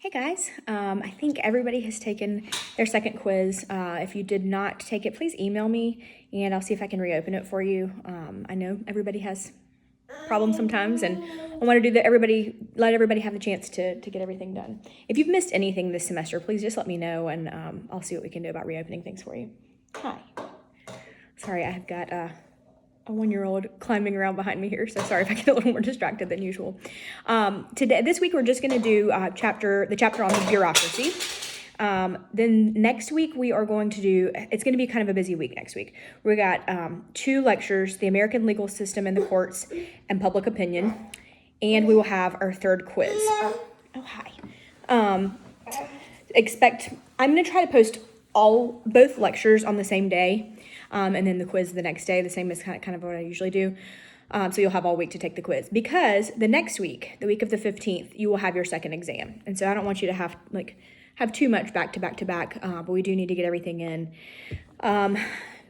Hey guys, I think everybody has taken their second quiz. If you did not take it, please email me and I'll see if I can reopen it for you. I know everybody has problems sometimes, and I want to do that. Let everybody have the chance to get everything done. If you've missed anything this semester, please just let me know, and I'll see what we can do about reopening things for you. Hi. Sorry, I've got a 1-year-old climbing around behind me here, so sorry if I get a little more distracted than usual. This week, we're just going to do the chapter on the bureaucracy. Then next week, we are going to do, it's going to be kind of a busy week next week. We got 2 lectures, the American legal system and the courts and public opinion, and we will have our 3rd quiz. Oh, hi. I'm going to try to post both lectures on the same day. And then the quiz the next day, the same as kind of what I usually do. So you'll have all week to take the quiz, because the next week, the week of the 15th, you will have your second exam. And so I don't want you to have too much back to back, but we do need to get everything in,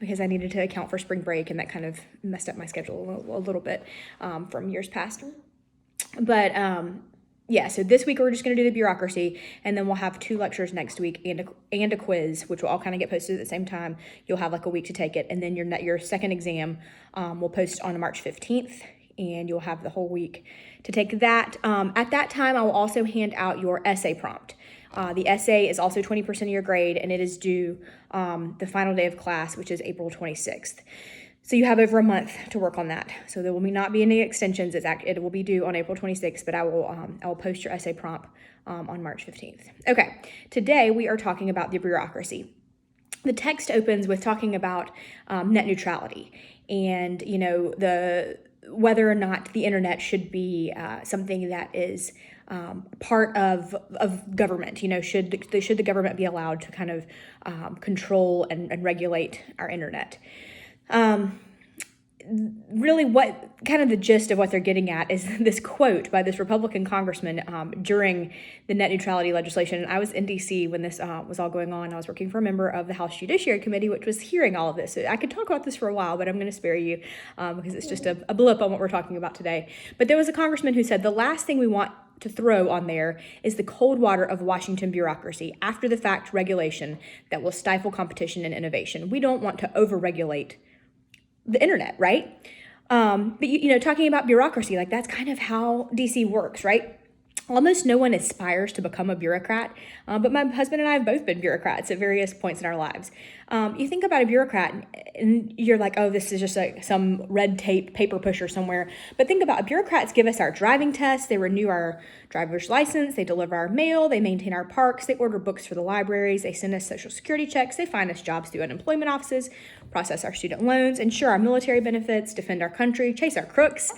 because I needed to account for spring break, and that kind of messed up my schedule a little bit from years past. But yeah, so this week we're just going to do the bureaucracy, and then we'll have 2 lectures next week and a quiz, which will all kind of get posted at the same time. You'll have a week to take it, and then your second exam will post on March 15th, and you'll have the whole week to take that. At that time, I will also hand out your essay prompt. The essay is also 20% of your grade, and it is due the final day of class, which is April 26th. So you have over a month to work on that. So there will not be any extensions. It will be due on April 26th, but I will post your essay prompt on March 15th. Okay, today we are talking about the bureaucracy. The text opens with talking about net neutrality, and whether or not the internet should be something that is part of government. Should the government be allowed to kind of control and regulate our internet? Really, what kind of the gist of what they're getting at is this quote by this Republican congressman during the net neutrality legislation. And I was in DC when this was all going on. I was working for a member of the House Judiciary Committee, which was hearing all of this. So I could talk about this for a while, but I'm going to spare you because it's just a blip on what we're talking about today. But there was a congressman who said the last thing we want to throw on there is the cold water of Washington bureaucracy, after the fact regulation that will stifle competition and innovation. We don't want to overregulate the internet, right? But talking about bureaucracy, that's kind of how DC works, right? Almost no one aspires to become a bureaucrat, but my husband and I have both been bureaucrats at various points in our lives. You think about a bureaucrat and you're like, oh, this is just some red tape paper pusher somewhere. But think about bureaucrats give us our driving tests, they renew our driver's license, they deliver our mail, they maintain our parks, they order books for the libraries, they send us social security checks, they find us jobs through unemployment offices, process our student loans, insure our military benefits, defend our country, chase our crooks,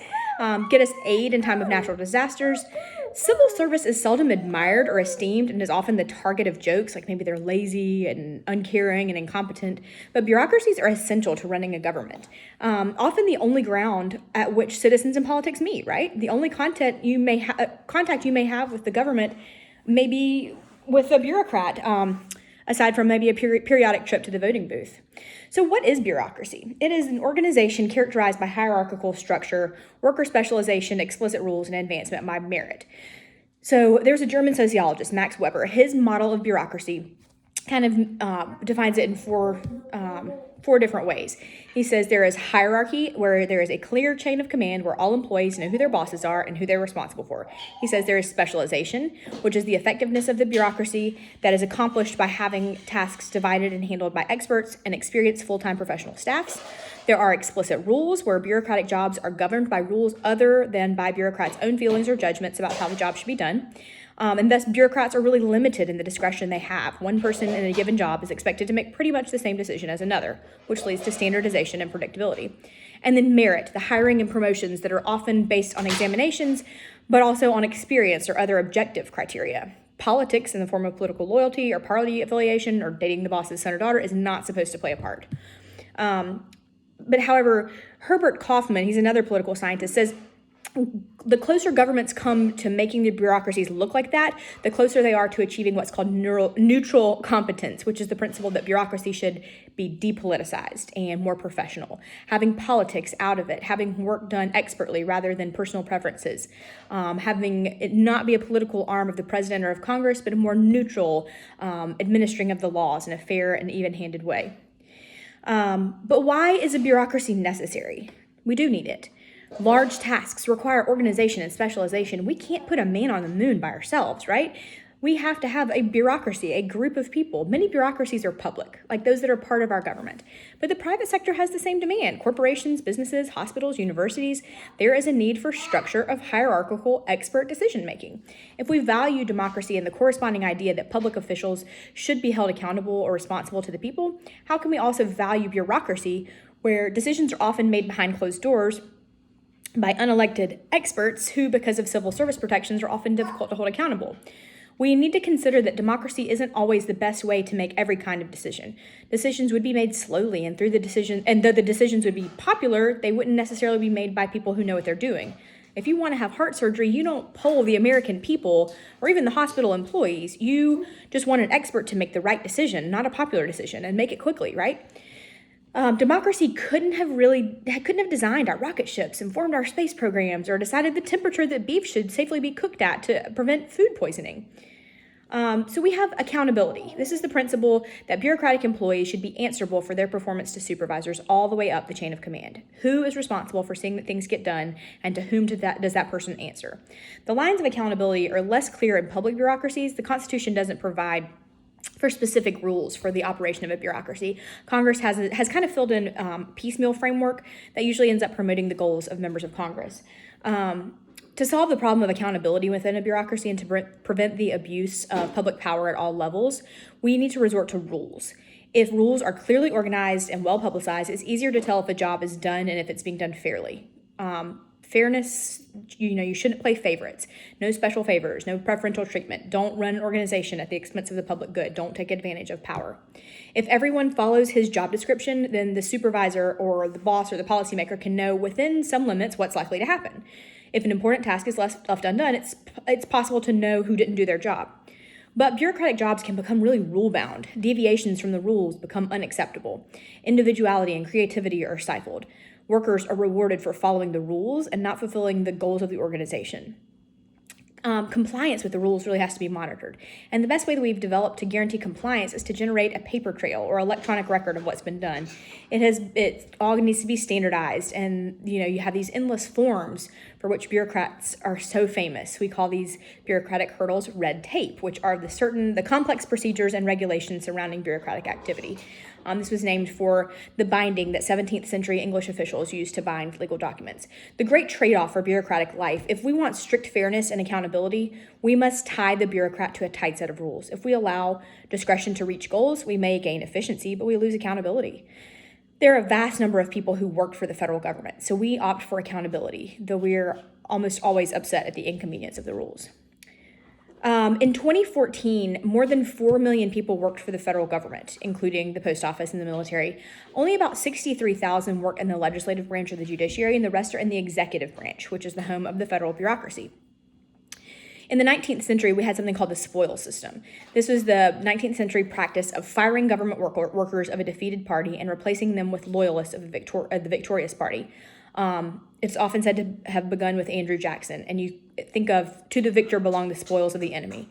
get us aid in time of natural disasters. Civil service is seldom admired or esteemed and is often the target of jokes, like maybe they're lazy and uncaring and incompetent, but bureaucracies are essential to running a government. Often the only ground at which citizens and politics meet, right? The only contact you may have with the government may be with a bureaucrat, aside from maybe a periodic trip to the voting booth. So what is bureaucracy? It is an organization characterized by hierarchical structure, worker specialization, explicit rules, and advancement by merit. So there's a German sociologist, Max Weber. His model of bureaucracy kind of defines it in four different ways. He says there is hierarchy, where there is a clear chain of command where all employees know who their bosses are and who they're responsible for. He says there is specialization, which is the effectiveness of the bureaucracy that is accomplished by having tasks divided and handled by experts and experienced full-time professional staffs. There are explicit rules, where bureaucratic jobs are governed by rules other than by bureaucrats' own feelings or judgments about how the job should be done. And thus, bureaucrats are really limited in the discretion they have. One person in a given job is expected to make pretty much the same decision as another, which leads to standardization and predictability. And then merit, the hiring and promotions that are often based on examinations, but also on experience or other objective criteria. Politics in the form of political loyalty or party affiliation or dating the boss's son or daughter is not supposed to play a part. But however, Herbert Kaufman, he's another political scientist, says the closer governments come to making the bureaucracies look like that, the closer they are to achieving what's called neutral competence, which is the principle that bureaucracy should be depoliticized and more professional, having politics out of it, having work done expertly rather than personal preferences, having it not be a political arm of the president or of Congress, but a more neutral administering of the laws in a fair and even-handed way. But why is a bureaucracy necessary? We do need it. Large tasks require organization and specialization. We can't put a man on the moon by ourselves, right? We have to have a bureaucracy, a group of people. Many bureaucracies are public, like those that are part of our government. But the private sector has the same demand. Corporations, businesses, hospitals, universities, there is a need for structure of hierarchical expert decision-making. If we value democracy and the corresponding idea that public officials should be held accountable or responsible to the people, how can we also value bureaucracy where decisions are often made behind closed doors by unelected experts who, because of civil service protections, are often difficult to hold accountable? We need to consider that democracy isn't always the best way to make every kind of decision. Decisions would be made slowly, and though the decisions would be popular, they wouldn't necessarily be made by people who know what they're doing. If you want to have heart surgery, you don't poll the American people or even the hospital employees. You just want an expert to make the right decision, not a popular decision, and make it quickly, right? Democracy couldn't have designed our rocket ships, informed our space programs, or decided the temperature that beef should safely be cooked at to prevent food poisoning. So we have accountability. This is the principle that bureaucratic employees should be answerable for their performance to supervisors all the way up the chain of command. Who is responsible for seeing that things get done, and to whom does that person answer? The lines of accountability are less clear in public bureaucracies. The Constitution doesn't provide for specific rules for the operation of a bureaucracy. Congress has kind of filled in piecemeal framework that usually ends up promoting the goals of members of Congress. To solve the problem of accountability within a bureaucracy and to prevent the abuse of public power at all levels, we need to resort to rules. If rules are clearly organized and well publicized, it's easier to tell if a job is done and if it's being done fairly. Fairness, you shouldn't play favorites. No special favors, no preferential treatment. Don't run an organization at the expense of the public good. Don't take advantage of power. If everyone follows his job description, then the supervisor or the boss or the policymaker can know within some limits what's likely to happen. If an important task is left undone, it's possible to know who didn't do their job. But bureaucratic jobs can become really rule-bound. Deviations from the rules become unacceptable. Individuality and creativity are stifled. Workers are rewarded for following the rules and not fulfilling the goals of the organization. Compliance with the rules really has to be monitored. And the best way that we've developed to guarantee compliance is to generate a paper trail or electronic record of what's been done. It all needs to be standardized, and you have these endless forms for which bureaucrats are so famous. We call these bureaucratic hurdles red tape, which are the complex procedures and regulations surrounding bureaucratic activity. This was named for the binding that 17th century English officials used to bind legal documents. The great trade-off for bureaucratic life: if we want strict fairness and accountability, we must tie the bureaucrat to a tight set of rules. If we allow discretion to reach goals, we may gain efficiency, but we lose accountability. There are a vast number of people who work for the federal government, so we opt for accountability, though we're almost always upset at the inconvenience of the rules. In 2014, more than 4 million people worked for the federal government, including the post office and the military. Only about 63,000 work in the legislative branch or the judiciary, and the rest are in the executive branch, which is the home of the federal bureaucracy. In the 19th century, we had something called the spoils system. This was the 19th century practice of firing government workers of a defeated party and replacing them with loyalists of the victorious party. It's often said to have begun with Andrew Jackson, and you think of "to the victor belong the spoils of the enemy,"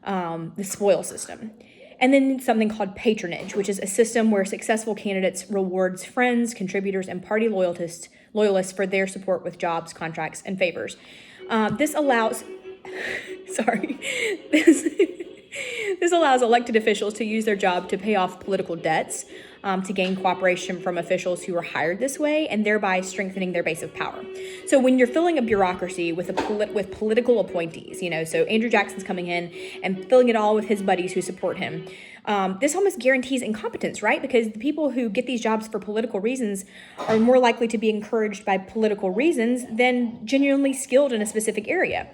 the spoil system. And then something called patronage, which is a system where successful candidates rewards friends, contributors, and party loyalists for their support with jobs, contracts, and favors. This allows elected officials to use their job to pay off political debts, to gain cooperation from officials who are hired this way, and thereby strengthening their base of power. So when you're filling a bureaucracy with political appointees, so Andrew Jackson's coming in and filling it all with his buddies who support him, this almost guarantees incompetence, right? Because the people who get these jobs for political reasons are more likely to be encouraged by political reasons than genuinely skilled in a specific area.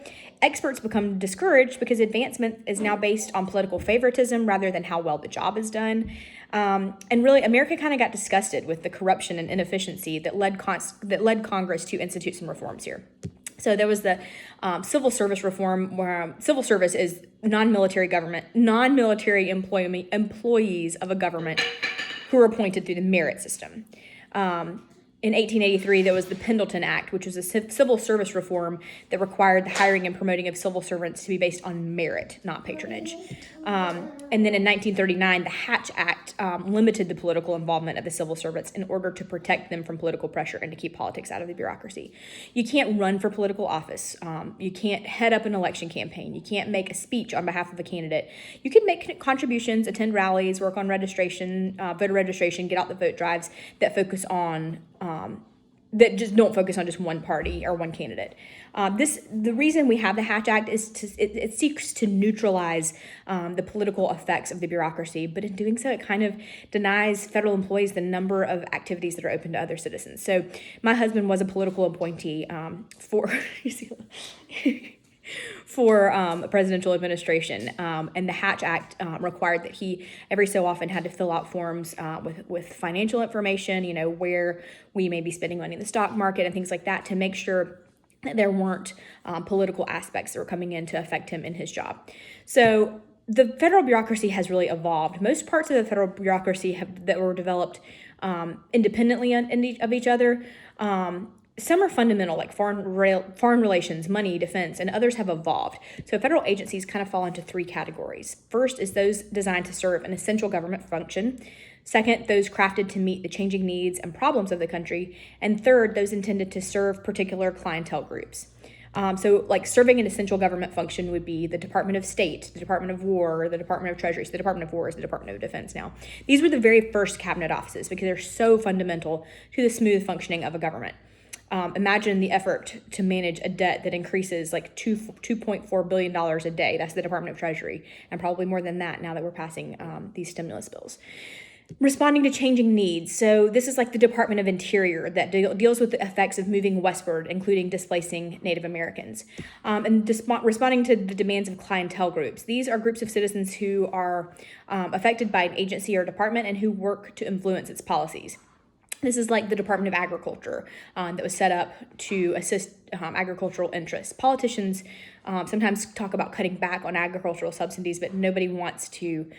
Experts become discouraged because advancement is now based on political favoritism rather than how well the job is done. And really, America kind of got disgusted with the corruption and inefficiency that led Congress to institute some reforms here. So there was the civil service reform, where civil service is non-military employees of a government who are appointed through the merit system. In 1883, there was the Pendleton Act, which was a civil service reform that required the hiring and promoting of civil servants to be based on merit, not patronage. And then in 1939, the Hatch Act limited the political involvement of the civil servants in order to protect them from political pressure and to keep politics out of the bureaucracy. You can't run for political office. You can't head up an election campaign. You can't make a speech on behalf of a candidate. You can make contributions, attend rallies, work on registration, voter registration, get out the vote drives that focus on that just don't focus on just one party or one candidate. The reason we have the Hatch Act is it seeks to neutralize the political effects of the bureaucracy, but in doing so, it kind of denies federal employees the number of activities that are open to other citizens. So my husband was a political appointee for for a presidential administration, and the Hatch Act required that he every so often had to fill out forms with financial information, where we may be spending money in the stock market and things like that, to make sure that there weren't political aspects that were coming in to affect him in his job. So the federal bureaucracy has really evolved. Most parts of the federal bureaucracy that were developed independently of each other. Some are fundamental, like foreign relations, money, defense, and others have evolved. So federal agencies kind of fall into three categories. First is those designed to serve an essential government function. Second, those crafted to meet the changing needs and problems of the country. And third, those intended to serve particular clientele groups. So like serving an essential government function would be the Department of State, the Department of War, the Department of Treasury. So the Department of War is the Department of Defense now. These were the very first cabinet offices because they're so fundamental to the smooth functioning of a government. Imagine the effort to manage a debt that increases like $2.4 billion a day. That's the Department of Treasury, and probably more than that now that we're passing these stimulus bills. Responding to changing needs. So this is like the Department of Interior that deals with the effects of moving westward, including displacing Native Americans. And responding to the demands of clientele groups. These are groups of citizens who are affected by an agency or department and who work to influence its policies. This is like the Department of Agriculture that was set up to assist agricultural interests. Politicians sometimes talk about cutting back on agricultural subsidies, but nobody wants to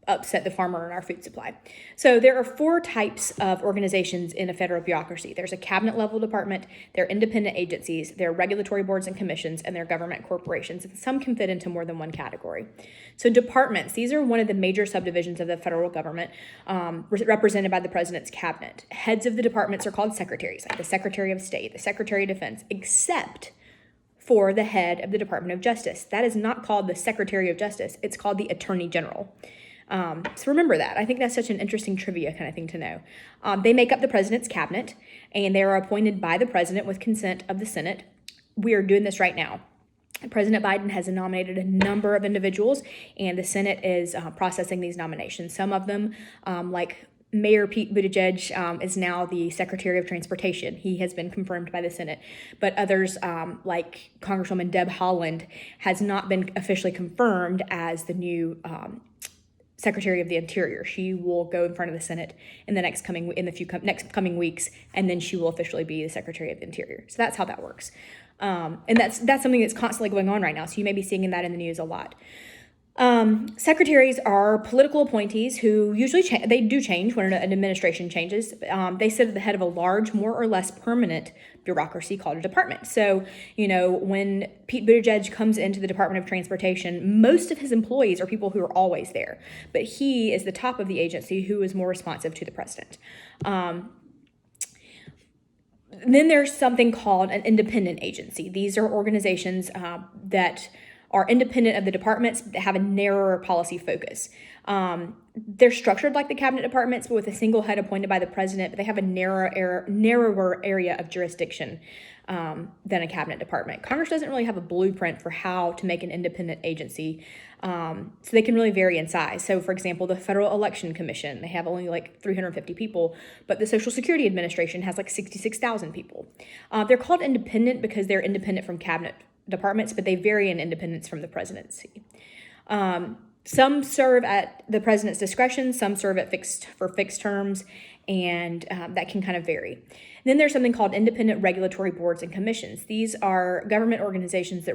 upset the farmer in our food supply. So there are four types of organizations in a federal bureaucracy. There's a cabinet level department, there are independent agencies, there are regulatory boards and commissions, and there are government corporations. And some can fit into more than one category. So departments, these are one of the major subdivisions of the federal government, represented by the president's cabinet. Heads of the departments are called secretaries, like the Secretary of State, the Secretary of Defense, except for the head of the Department of Justice. That is not called the Secretary of Justice, it's called the Attorney General. So remember that. I think that's such an interesting trivia kind of thing to know. They make up the president's cabinet, and they are appointed by the president with consent of the Senate. We are doing this right now. President Biden has nominated a number of individuals, and the Senate is processing these nominations. Some of them, like Mayor Pete Buttigieg, is now the Secretary of Transportation. He has been confirmed by the Senate. But others, like Congresswoman Deb Haaland, has not been officially confirmed as the new Secretary of the Interior. She will go in front of the Senate in the next coming weeks, and then she will officially be the Secretary of the Interior. So that's how that works, and that's something that's constantly going on right now. So you may be seeing that in the news a lot. Secretaries are political appointees who usually they do change when an administration changes. They sit at the head of a large, more or less permanent bureaucracy called a department. So, when Pete Buttigieg comes into the Department of Transportation, most of his employees are people who are always there, but he is the top of the agency who is more responsive to the president. Then there's something called an independent agency. These are organizations that are independent of the departments that have a narrower policy focus. They're structured like the cabinet departments, but with a single head appointed by the president, but they have a narrower area of jurisdiction than a cabinet department. Congress doesn't really have a blueprint for how to make an independent agency, so they can really vary in size. So, for example, the Federal Election Commission, they have only like 350 people, but the Social Security Administration has like 66,000 people. They're called independent because they're independent from cabinet departments, but they vary in independence from the presidency. Some serve at the president's discretion, some serve at fixed terms, and that can kind of vary. And then there's something called independent regulatory boards and commissions. These are government organizations that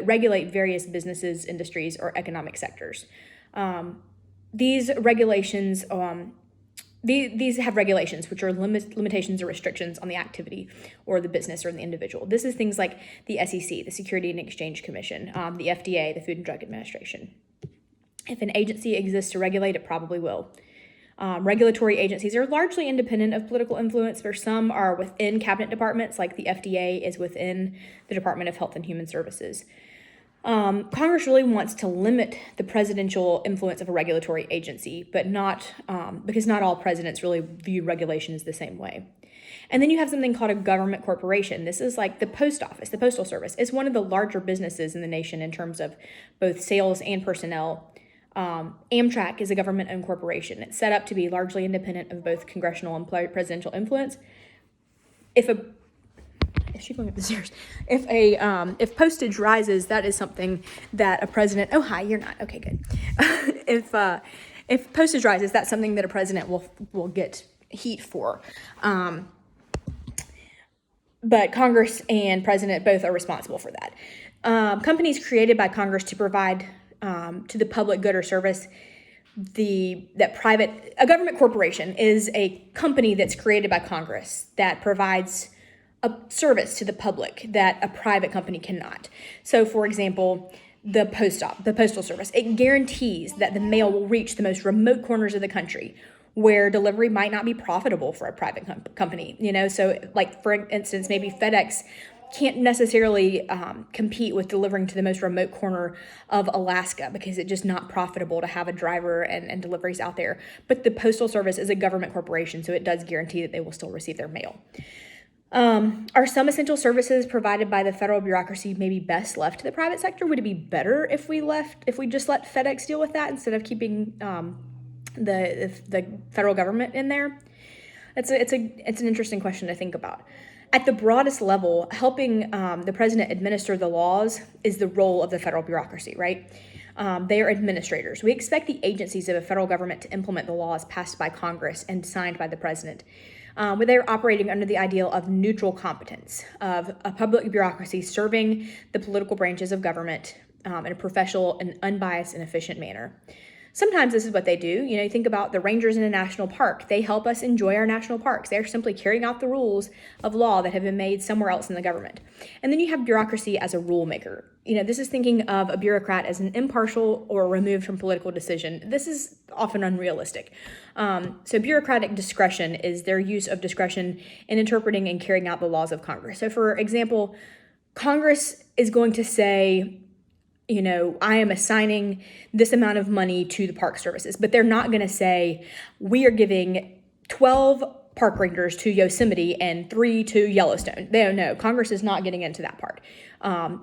regulate various businesses, industries, or economic sectors. These regulations, these have regulations, which are limitations or restrictions on the activity or the business or the individual. This is things like the SEC, the Security and Exchange Commission, the FDA, the Food and Drug Administration. If an agency exists to regulate, it probably will. Regulatory agencies are largely independent of political influence, where some are within cabinet departments, like the FDA is within the Department of Health and Human Services. Congress really wants to limit the presidential influence of a regulatory agency, but not because not all presidents really view regulations the same way. And then you have something called a government corporation. This is like the post office, the postal service. It's one of the larger businesses in the nation in terms of both sales and personnel. Amtrak is a government-owned corporation. It's set up to be largely independent of both congressional and presidential influence. If she's going up the stairs, if postage rises, that is something that a president. Oh, hi, you're not. Okay, good. If postage rises, that's something that a president will get heat for. But Congress and president both are responsible for that. Companies created by Congress to provide to the public good or service. A government corporation is a company that's created by Congress that provides a service to the public that a private company cannot. So, for example, the postal service, it guarantees that the mail will reach the most remote corners of the country where delivery might not be profitable for a private company. So like for instance, maybe FedEx can't necessarily compete with delivering to the most remote corner of Alaska because it's just not profitable to have a driver and deliveries out there. But the Postal Service is a government corporation, so it does guarantee that they will still receive their mail. Are some essential services provided by the federal bureaucracy maybe best left to the private sector? Would it be better if we just let FedEx deal with that instead of keeping the federal government in there? It's an interesting question to think about. At the broadest level, helping the president administer the laws is the role of the federal bureaucracy, right? They are administrators. We expect the agencies of a federal government to implement the laws passed by Congress and signed by the president. Where they're operating under the ideal of neutral competence, of a public bureaucracy serving the political branches of government in a professional and unbiased and efficient manner. Sometimes this is what they do. You think about the rangers in a national park. They help us enjoy our national parks. They're simply carrying out the rules of law that have been made somewhere else in the government. And then you have bureaucracy as a rule maker. This is thinking of a bureaucrat as an impartial or removed from political decision. This is often unrealistic. So bureaucratic discretion is their use of discretion in interpreting and carrying out the laws of Congress. So for example, Congress is going to say, I am assigning this amount of money to the park services, but they're not going to say, we are giving 12 park rangers to Yosemite and 3 to Yellowstone. They don't know. Congress is not getting into that part.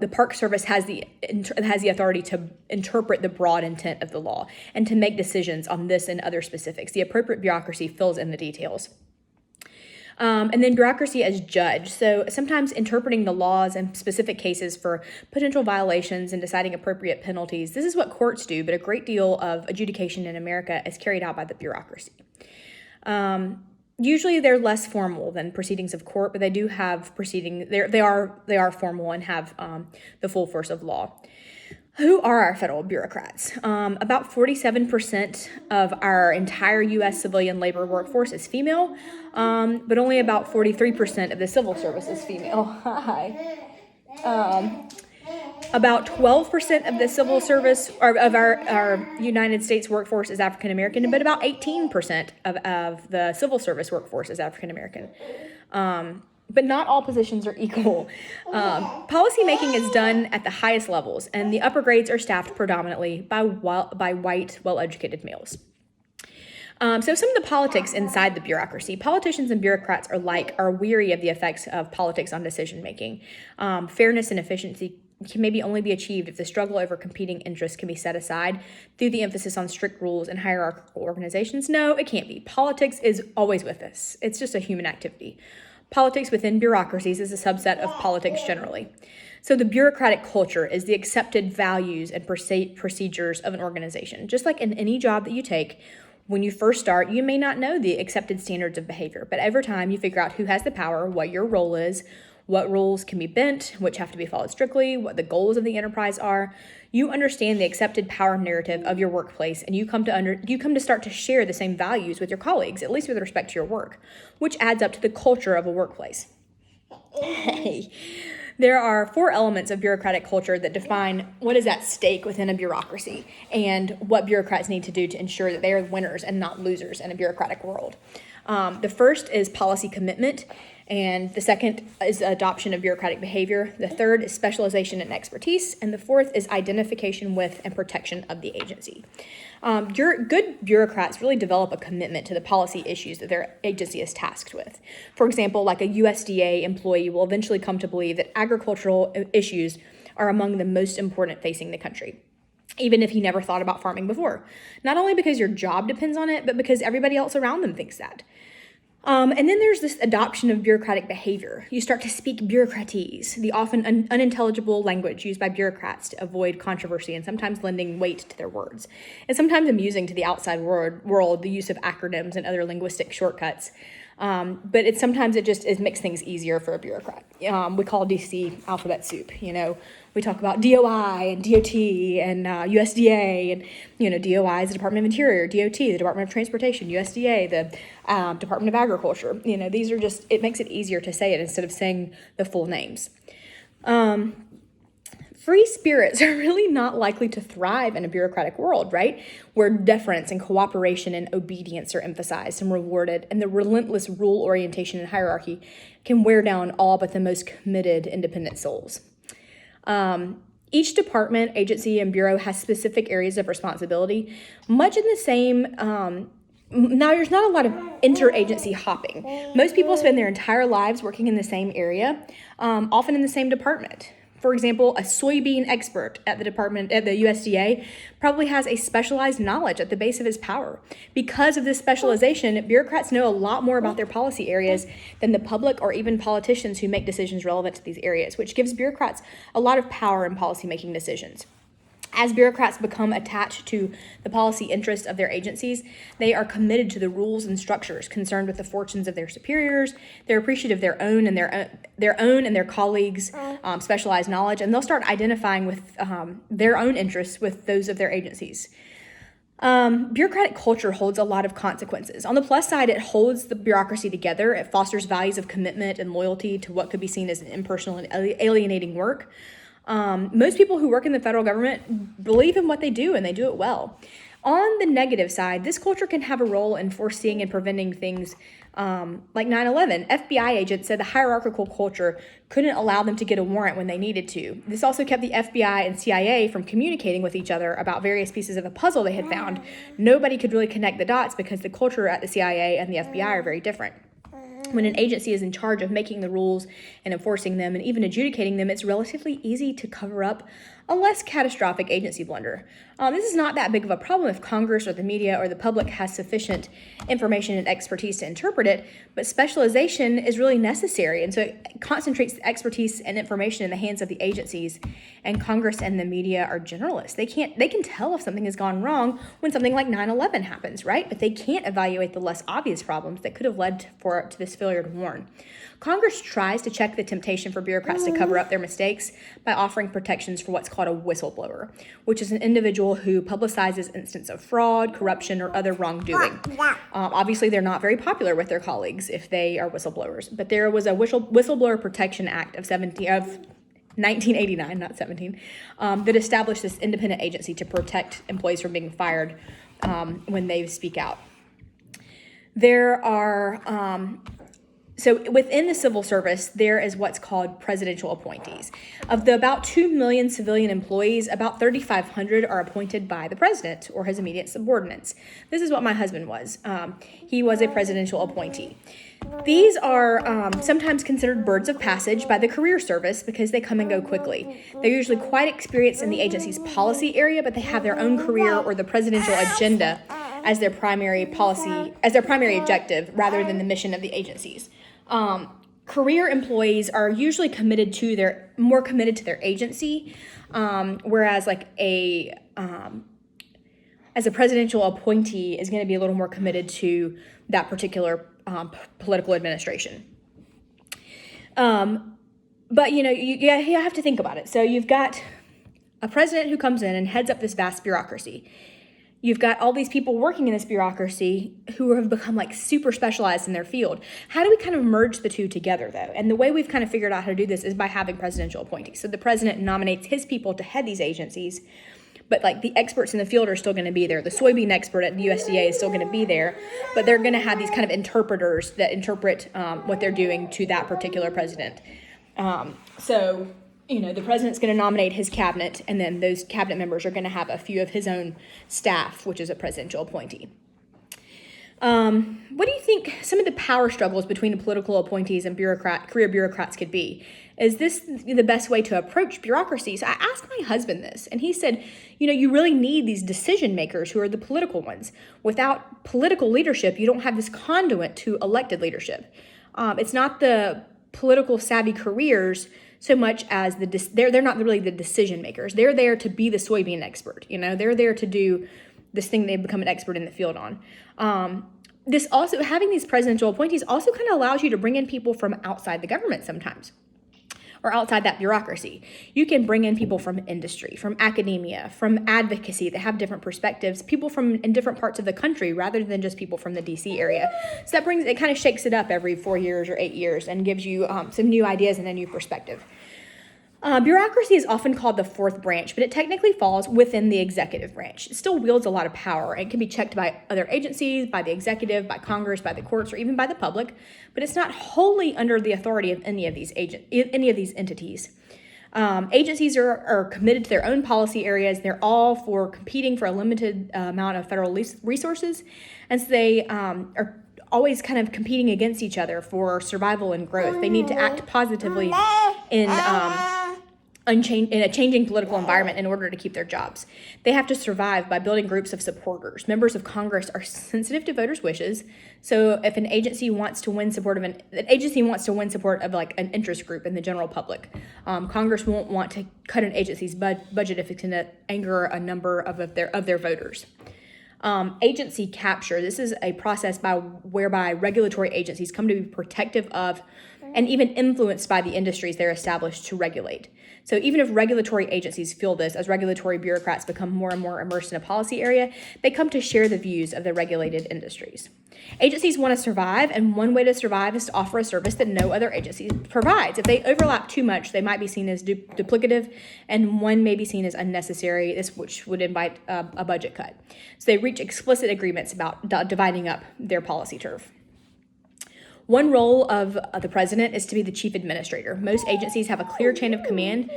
The Park Service has the authority to interpret the broad intent of the law and to make decisions on this and other specifics. The appropriate bureaucracy fills in the details. And then bureaucracy as judge. So sometimes interpreting the laws in specific cases for potential violations and deciding appropriate penalties. This is what courts do, but a great deal of adjudication in America is carried out by the bureaucracy. Usually they're less formal than proceedings of court, but they do have proceedings. They are formal and have the full force of law. Who are our federal bureaucrats? About 47% of our entire U.S. civilian labor workforce is female, but only about 43% of the civil service is female. Hi. About 12% of the civil service, or of our United States workforce is African American, but about 18% of the civil service workforce is African American. But not all positions are equal. Policy making is done at the highest levels, and the upper grades are staffed predominantly by white, well-educated males. So some of the politics inside the bureaucracy. Politicians and bureaucrats are weary of the effects of politics on decision making. Fairness and efficiency can maybe only be achieved if the struggle over competing interests can be set aside through the emphasis on strict rules and hierarchical organizations. No, it can't be. Politics is always with us. It's just a human activity. Politics within bureaucracies is a subset of politics generally. So the bureaucratic culture is the accepted values and procedures of an organization. Just like in any job that you take, When you first start, you may not know the accepted standards of behavior, but over time you figure out who has the power, what your role is, what rules can be bent, which have to be followed strictly, what the goals of the enterprise are. You understand the accepted power narrative of your workplace, and you come to start to share the same values with your colleagues, at least with respect to your work, which adds up to the culture of a workplace. Hey. There are 4 elements of bureaucratic culture that define what is at stake within a bureaucracy and what bureaucrats need to do to ensure that they are winners and not losers in a bureaucratic world. The first is policy commitment, and the second is adoption of bureaucratic behavior. The third is specialization and expertise, and the fourth is identification with and protection of the agency. Good bureaucrats really develop a commitment to the policy issues that their agency is tasked with. For example, like a USDA employee will eventually come to believe that agricultural issues are among the most important facing the country, even if he never thought about farming before. Not only because your job depends on it, but because everybody else around them thinks that. And then there's this adoption of bureaucratic behavior. You start to speak bureaucratese, the often unintelligible language used by bureaucrats to avoid controversy and sometimes lending weight to their words. And sometimes amusing to the outside world, the use of acronyms and other linguistic shortcuts. But it makes things easier for a bureaucrat. We call DC alphabet soup, We talk about DOI and DOT and USDA, and DOI is the Department of Interior, DOT, the Department of Transportation, USDA, the Department of Agriculture. These are it makes it easier to say it instead of saying the full names. Free spirits are really not likely to thrive in a bureaucratic world, right? Where deference and cooperation and obedience are emphasized and rewarded, and the relentless rule orientation and hierarchy can wear down all but the most committed independent souls. Each department, agency, and bureau has specific areas of responsibility, much in the same. Now, there's not a lot of interagency hopping. Most people spend their entire lives working in the same area, often in the same department. For example, a soybean expert at the USDA probably has a specialized knowledge at the base of his power. Because of this specialization, bureaucrats know a lot more about their policy areas than the public or even politicians who make decisions relevant to these areas, which gives bureaucrats a lot of power in policymaking decisions. As bureaucrats become attached to the policy interests of their agencies, they are committed to the rules and structures concerned with the fortunes of their superiors. They're appreciative of their own and their colleagues' specialized knowledge, and they'll start identifying with their own interests with those of their agencies. Bureaucratic culture holds a lot of consequences. On the plus side, it holds the bureaucracy together. It fosters values of commitment and loyalty to what could be seen as an impersonal and alienating work. Most people who work in the federal government believe in what they do, and they do it well. On the negative side, this culture can have a role in foreseeing and preventing things like 9/11. FBI agents said the hierarchical culture couldn't allow them to get a warrant when they needed to. This also kept the FBI and CIA from communicating with each other about various pieces of a puzzle they had found. Nobody could really connect the dots because the culture at the CIA and the FBI are very different. When an agency is in charge of making the rules and enforcing them and even adjudicating them, it's relatively easy to cover up a less catastrophic agency blunder. This is not that big of a problem if Congress or the media or the public has sufficient information and expertise to interpret it, but specialization is really necessary, and so it concentrates the expertise and information in the hands of the agencies, and Congress and the media are generalists. They can tell if something has gone wrong when something like 9/11 happens, right? But they can't evaluate the less obvious problems that could have led to this failure to warn. Congress tries to check the temptation for bureaucrats to cover up their mistakes by offering protections for what's called a whistleblower, which is an individual who publicizes instances of fraud, corruption, or other wrongdoing. Obviously, they're not very popular with their colleagues if they are whistleblowers, but there was a Whistleblower Protection Act of 1989, not 17, that established this independent agency to protect employees from being fired when they speak out. There are So within the civil service, there is what's called presidential appointees. Of the about 2 million civilian employees, about 3,500 are appointed by the president or his immediate subordinates. This is what my husband was. He was a presidential appointee. These are sometimes considered birds of passage by the career service because they come and go quickly. They're usually quite experienced in the agency's policy area, but they have their own career or the presidential agenda as their primary objective rather than the mission of the agencies. Career employees are usually more committed to their agency, whereas like a as a presidential appointee, is going to be a little more committed to that particular political administration. But, you have to think about it. So you've got a president who comes in and heads up this vast bureaucracy. You've got all these people working in this bureaucracy who have become like super specialized in their field. How do we kind of merge the two together, though? And the way we've kind of figured out how to do this is by having presidential appointees. So the president nominates his people to head these agencies, but like the experts in the field are still going to be there. The soybean expert at the USDA is still going to be there, but they're going to have these kind of interpreters that interpret what they're doing to that particular president. The president's going to nominate his cabinet, and then those cabinet members are going to have a few of his own staff, which is a presidential appointee. What do you think some of the power struggles between the political appointees and career bureaucrats could be? Is this the best way to approach bureaucracy? So I asked my husband this, and he said, you really need these decision makers who are the political ones. Without political leadership, you don't have this conduit to elected leadership. It's not the political savvy careers so much as they're not really the decision makers. They're there to be the soybean expert. They're there to do this thing they've become an expert in the field on. This also, having these presidential appointees also kind of allows you to bring in people from outside the government sometimes, or outside that bureaucracy. You can bring in people from industry, from academia, from advocacy that have different perspectives, people from in different parts of the country rather than just people from the DC area. So it kind of shakes it up every 4 years or 8 years and gives you some new ideas and a new perspective. Bureaucracy is often called the fourth branch, but it technically falls within the executive branch. It still wields a lot of power and can be checked by other agencies, by the executive, by Congress, by the courts, or even by the public, but it's not wholly under the authority of any of these entities. Agencies are committed to their own policy areas. They're all for competing for a limited amount of federal resources, and so they are always kind of competing against each other for survival and growth. They need to act positively in a changing political environment in order to keep their jobs. They have to survive by building groups of supporters. Members of Congress are sensitive to voters' wishes. So if an agency wants to win support of like an interest group in the general public, Congress won't want to cut an agency's budget if it's going to anger a number of their voters. Agency capture. This is a process whereby regulatory agencies come to be protective of and even influenced by the industries they're established to regulate. So even if regulatory agencies feel this, as regulatory bureaucrats become more and more immersed in a policy area, they come to share the views of the regulated industries. Agencies want to survive, and one way to survive is to offer a service that no other agency provides. If they overlap too much, they might be seen as duplicative, and one may be seen as unnecessary, which would invite a budget cut. So they reach explicit agreements about dividing up their policy turf. One role of the president is to be the chief administrator. Most agencies have a clear chain of command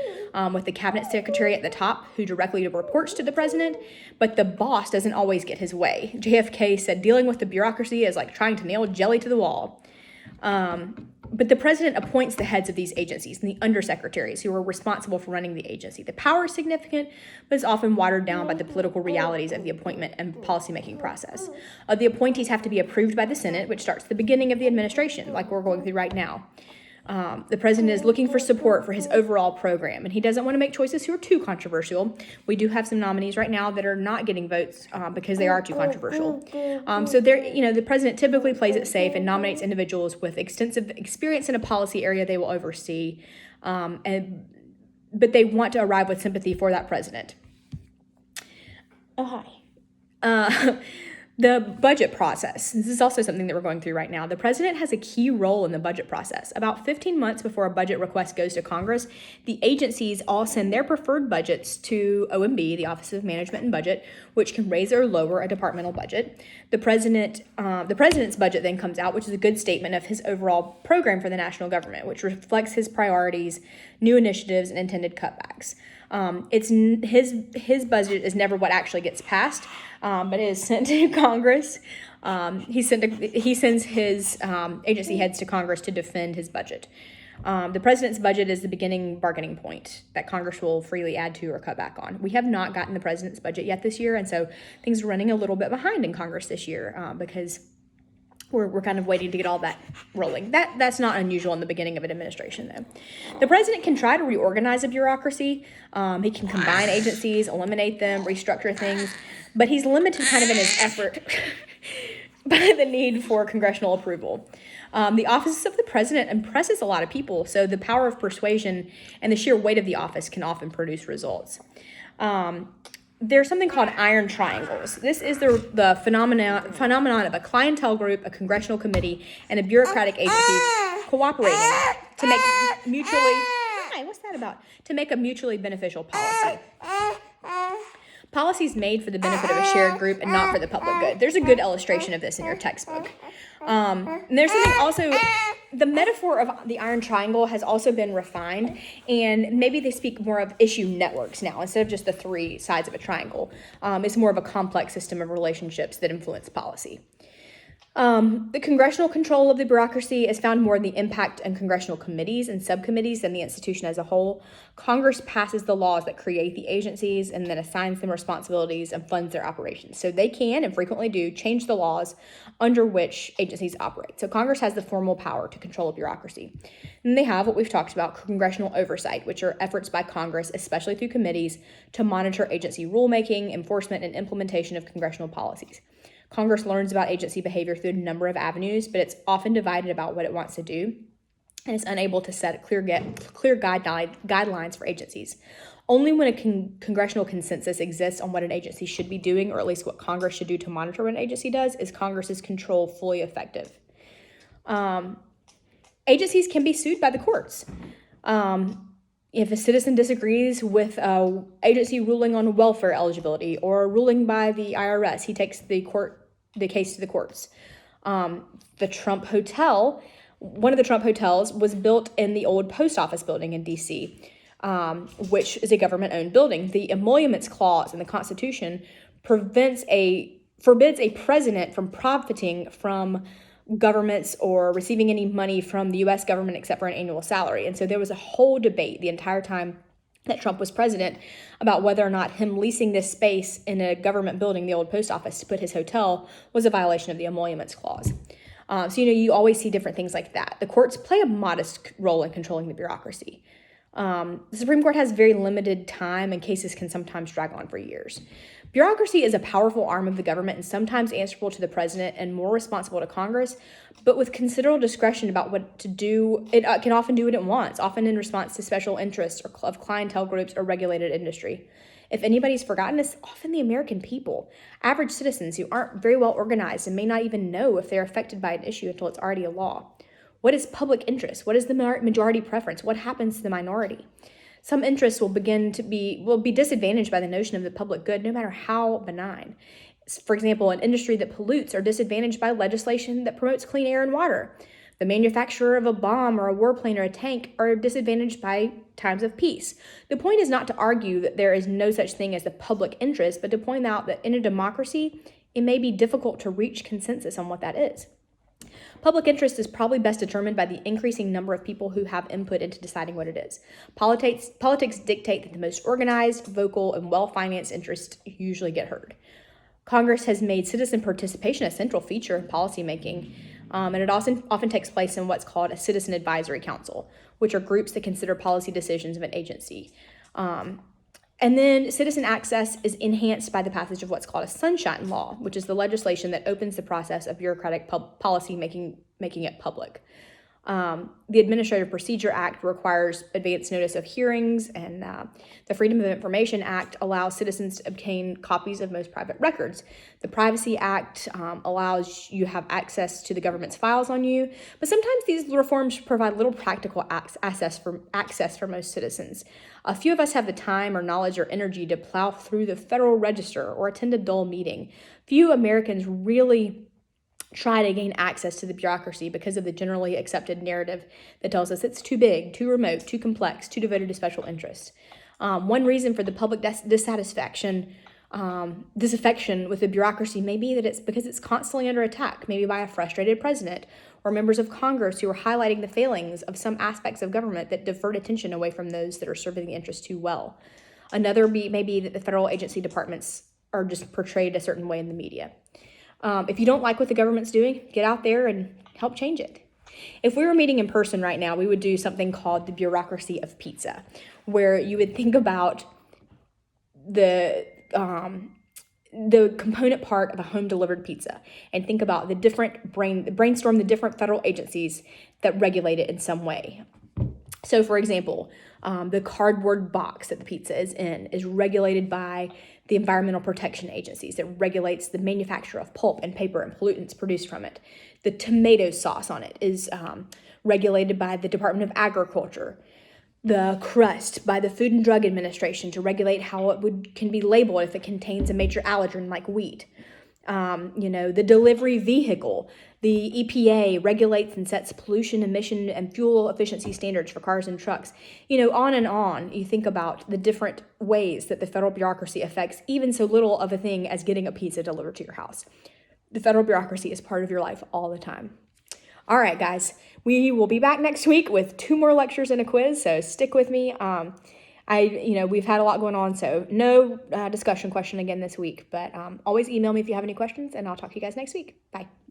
with the cabinet secretary at the top who directly reports to the president, but the boss doesn't always get his way. JFK said dealing with the bureaucracy is like trying to nail jelly to the wall. But the president appoints the heads of these agencies and the undersecretaries who are responsible for running the agency. The power is significant, but is often watered down by the political realities of the appointment and policymaking process. The appointees have to be approved by the Senate, which starts the beginning of the administration, like we're going through right now. The president is looking for support for his overall program, and he doesn't want to make choices who are too controversial. We do have some nominees right now that are not getting votes because they are too controversial. So the president typically plays it safe and nominates individuals with extensive experience in a policy area they will oversee, but they want to arrive with sympathy for that president. Oh, hi. The budget process. This is also something that we're going through right now. The president has a key role in the budget process. About 15 months before a budget request goes to Congress, the agencies all send their preferred budgets to OMB, the Office of Management and Budget, which can raise or lower a departmental budget. The president's budget then comes out, which is a good statement of his overall program for the national government, which reflects his priorities, new initiatives, and intended cutbacks. His budget is never what actually gets passed, but it is sent to Congress. He sends his agency heads to Congress to defend his budget. The president's budget is the beginning bargaining point that Congress will freely add to or cut back on. We have not gotten the president's budget yet this year, and so things are running a little bit behind in Congress this year because We're kind of waiting to get all that rolling. That's not unusual in the beginning of an administration, though. The president can try to reorganize a bureaucracy. He can combine agencies, eliminate them, restructure things, but he's limited kind of in his effort by the need for congressional approval. The office of the president impresses a lot of people, so the power of persuasion and the sheer weight of the office can often produce results. There's something called iron triangles. This is the phenomenon of a clientele group, a congressional committee, and a bureaucratic agency cooperating to make to make a mutually beneficial policy. Policies made for the benefit of a shared group and not for the public good. There's a good illustration of this in your textbook. And there's something also, the metaphor of the iron triangle has also been refined, and maybe they speak more of issue networks now instead of just the three sides of a triangle. It's more of a complex system of relationships that influence policy. The congressional control of the bureaucracy is found more in the impact on congressional committees and subcommittees than the institution as a whole. Congress passes the laws that create the agencies and then assigns them responsibilities and funds their operations. So they can, and frequently do, change the laws under which agencies operate. So Congress has the formal power to control a bureaucracy. And they have what we've talked about, congressional oversight, which are efforts by Congress, especially through committees, to monitor agency rulemaking, enforcement, and implementation of congressional policies. Congress learns about agency behavior through a number of avenues, but it's often divided about what it wants to do, and it's unable to set clear guidelines for agencies. Only when a congressional consensus exists on what an agency should be doing, or at least what Congress should do to monitor what an agency does, is Congress's control fully effective. Agencies can be sued by the courts. If a citizen disagrees with an agency ruling on welfare eligibility or a ruling by the IRS, he takes the case to the courts. The Trump Hotel, one of the Trump hotels, was built in the old post office building in D.C., which is a government-owned building. The Emoluments Clause in the Constitution forbids a president from profiting from governments or receiving any money from the U.S. government except for an annual salary. And so there was a whole debate the entire time that Trump was president about whether or not him leasing this space in a government building, the old post office, to put his hotel was a violation of the Emoluments Clause. So, you always see different things like that. The courts play a modest role in controlling the bureaucracy. The Supreme Court has very limited time, and cases can sometimes drag on for years. Bureaucracy is a powerful arm of the government and sometimes answerable to the president and more responsible to Congress, but with considerable discretion about what to do. It can often do what it wants, often in response to special interests of clientele groups or regulated industry. If anybody's forgotten, it's often the American people, average citizens who aren't very well organized and may not even know if they're affected by an issue until it's already a law. What is public interest? What is the majority preference? What happens to the minority? Some interests will be disadvantaged by the notion of the public good, no matter how benign. For example, an industry that pollutes are disadvantaged by legislation that promotes clean air and water. The manufacturer of a bomb or a warplane or a tank are disadvantaged by times of peace. The point is not to argue that there is no such thing as the public interest, but to point out that in a democracy, it may be difficult to reach consensus on what that is. Public interest is probably best determined by the increasing number of people who have input into deciding what it is. Politics dictate that the most organized, vocal, and well-financed interests usually get heard. Congress has made citizen participation a central feature in policymaking, and it often takes place in what's called a citizen advisory council, which are groups that consider policy decisions of an agency. And then citizen access is enhanced by the passage of what's called a sunshine law, which is the legislation that opens the process of bureaucratic policy making it public. The Administrative Procedure Act requires advance notice of hearings, and the Freedom of Information Act allows citizens to obtain copies of most private records. The Privacy Act allows you to have access to the government's files on you, but sometimes these reforms provide little practical access for most citizens. A few of us have the time or knowledge or energy to plow through the Federal Register or attend a dull meeting. Few Americans really try to gain access to the bureaucracy because of the generally accepted narrative that tells us it's too big, too remote, too complex, too devoted to special interests. One reason for the public disaffection with the bureaucracy may be that it's because it's constantly under attack, maybe by a frustrated president or members of Congress who are highlighting the failings of some aspects of government that divert attention away from those that are serving the interests too well. Another may be that the federal agency departments are just portrayed a certain way in the media. If you don't like what the government's doing, get out there and help change it. If we were meeting in person right now, we would do something called the bureaucracy of pizza, where you would think about the component part of a home delivered pizza and think about brainstorm the different federal agencies that regulate it in some way. So for example, the cardboard box that the pizza is in is regulated by the Environmental Protection Agencies. It regulates the manufacture of pulp and paper and pollutants produced from it. The tomato sauce on it is regulated by the Department of Agriculture. The crust by the Food and Drug Administration to regulate how it can be labeled if it contains a major allergen like wheat. The delivery vehicle, the EPA regulates and sets pollution, emission, and fuel efficiency standards for cars and trucks. On and on. You think about the different ways that the federal bureaucracy affects even so little of a thing as getting a pizza delivered to your house. The federal bureaucracy is part of your life all the time. All right, guys, we will be back next week with 2 more lectures and a quiz, so stick with me. We've had a lot going on, so no discussion question again this week, but always email me if you have any questions, and I'll talk to you guys next week. Bye.